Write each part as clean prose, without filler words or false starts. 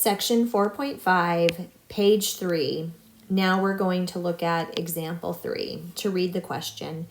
Section 4.5, page 3. Now we're going to look at example 3 to read the question.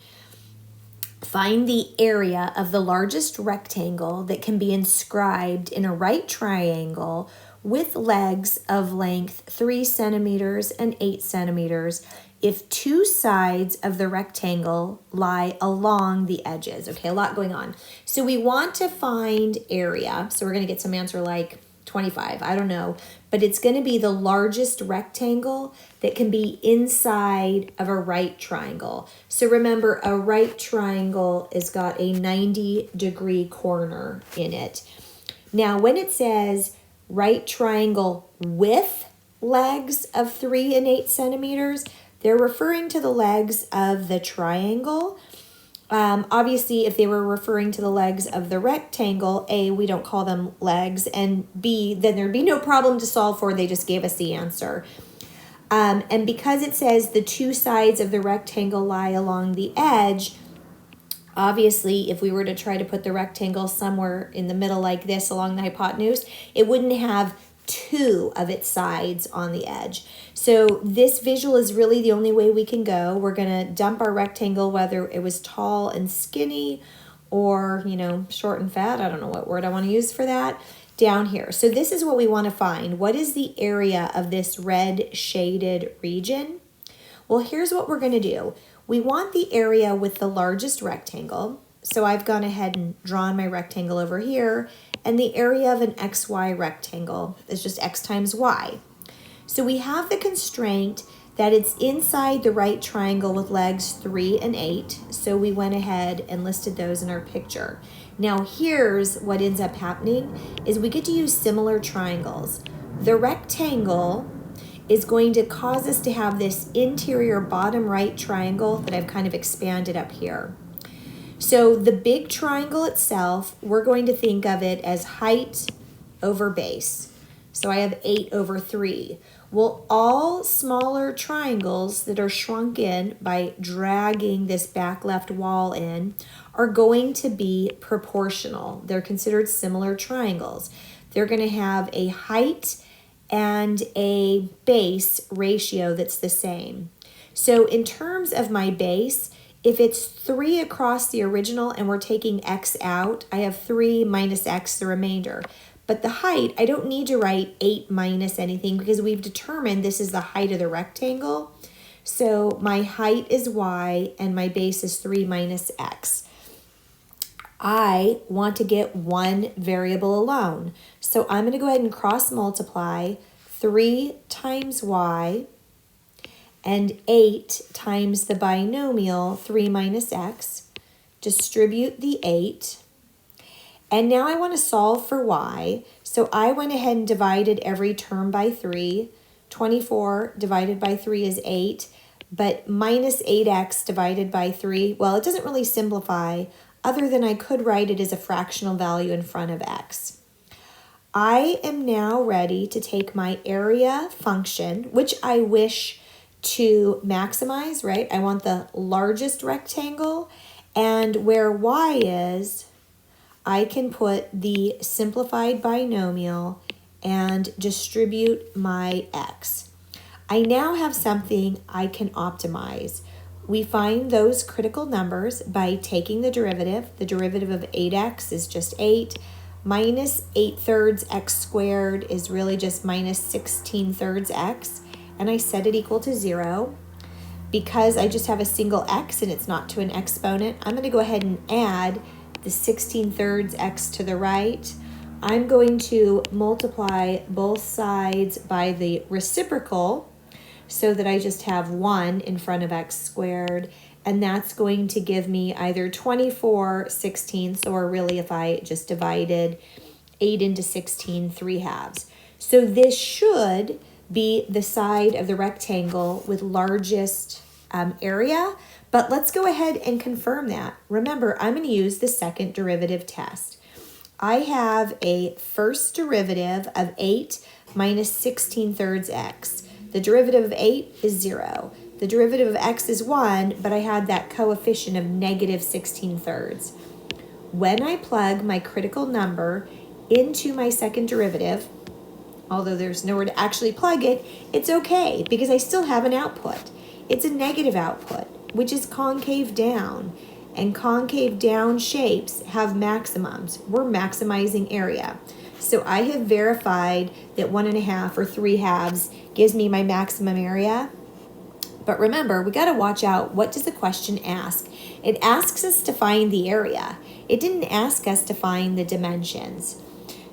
Find the area of the largest rectangle that can be inscribed in a right triangle with legs of length 3 centimeters and 8 centimeters if two sides of the rectangle lie along the edges. Okay, a lot going on. So we want to find area. So we're going to get some answer like 25, I don't know, but it's going to be the largest rectangle that can be inside of a right triangle. So remember, a right triangle has got a 90-degree corner in it. Now, when it says right triangle with legs of 3 and 8 centimeters, they're referring to the legs of the triangle. Obviously, if they were referring to the legs of the rectangle, A, we don't call them legs, and B, then there'd be no problem to solve for. They just gave us the answer. And because it says the two sides of the rectangle lie along the edge, obviously, if we were to try to put the rectangle somewhere in the middle like this along the hypotenuse, it wouldn't have two of its sides on the edge. So this visual is really the only way we can go. We're going to dump our rectangle, whether it was tall and skinny or, short and fat. I don't know what word I want to use for that. Down here. So this is what we want to find. What is the area of this red shaded region? Well, here's what we're going to do. We want the area with the largest rectangle. So I've gone ahead and drawn my rectangle over here. And the area of an XY rectangle is just X times Y. So we have the constraint that it's inside the right triangle with legs 3 and 8. So we went ahead and listed those in our picture. Now here's what ends up happening is we get to use similar triangles. The rectangle is going to cause us to have this interior bottom right triangle that I've kind of expanded up here. So the big triangle itself, we're going to think of it as height over base. So I have 8 over 3. Well, all smaller triangles that are shrunk in by dragging this back left wall in are going to be proportional. They're considered similar triangles. They're going to have a height and a base ratio that's the same. So in terms of my base, if it's 3 across the original and we're taking x out, I have 3 minus x, the remainder. But the height, I don't need to write 8 minus anything because we've determined this is the height of the rectangle. So my height is y and my base is 3 minus x. I want to get one variable alone. So I'm going to go ahead and cross multiply 3 times y and 8 times the binomial 3 minus x, distribute the 8, and now I want to solve for y, so I went ahead and divided every term by 3. 24 divided by 3 is 8, but minus 8x divided by 3, well, it doesn't really simplify, other than I could write it as a fractional value in front of x. I am now ready to take my area function, which I wish to maximize, right? I want the largest rectangle, and where y is, I can put the simplified binomial and distribute my x. I now have something I can optimize. We find those critical numbers by taking the derivative. The derivative of 8x is just 8, minus 8/3 x squared is really just minus 16/3 x. And I set it equal to 0. Because I just have a single x and it's not to an exponent, I'm going to go ahead and add the 16/3 x to the right. I'm going to multiply both sides by the reciprocal so that I just have 1 in front of x squared. And that's going to give me either 24/16, or really if I just divided 8 into 16, 3/2. So this should be the side of the rectangle with largest area, but let's go ahead and confirm that. Remember, I'm going to use the second derivative test. I have a first derivative of 8 minus 16/3 x. The derivative of 8 is 0. The derivative of x is 1, but I had that coefficient of negative 16/3. When I plug my critical number into my second derivative, although there's nowhere to actually plug it, it's okay because I still have an output. It's a negative output, which is concave down. And concave down shapes have maximums. We're maximizing area. So I have verified that 1.5 or 3/2 gives me my maximum area. But remember, we got to watch out. What does the question ask? It asks us to find the area. It didn't ask us to find the dimensions.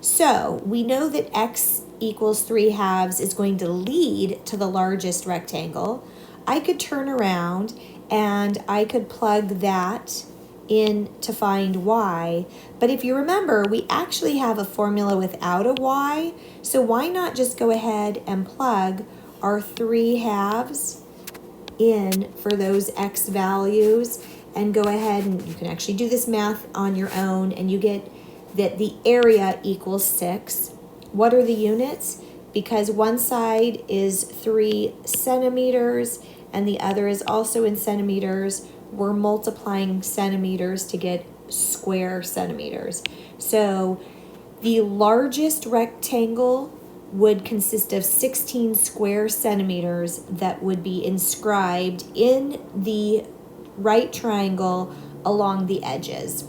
So we know that x equals 3/2 is going to lead to the largest rectangle. I could turn around and I could plug that in to find y. But if you remember, we actually have a formula without a y. So why not just go ahead and plug our 3/2 in for those x values and go ahead and you can actually do this math on your own and you get that the area equals 6. What are the units? Because one side is 3 centimeters and the other is also in centimeters, we're multiplying centimeters to get square centimeters. So the largest rectangle would consist of 16 square centimeters that would be inscribed in the right triangle along the edges.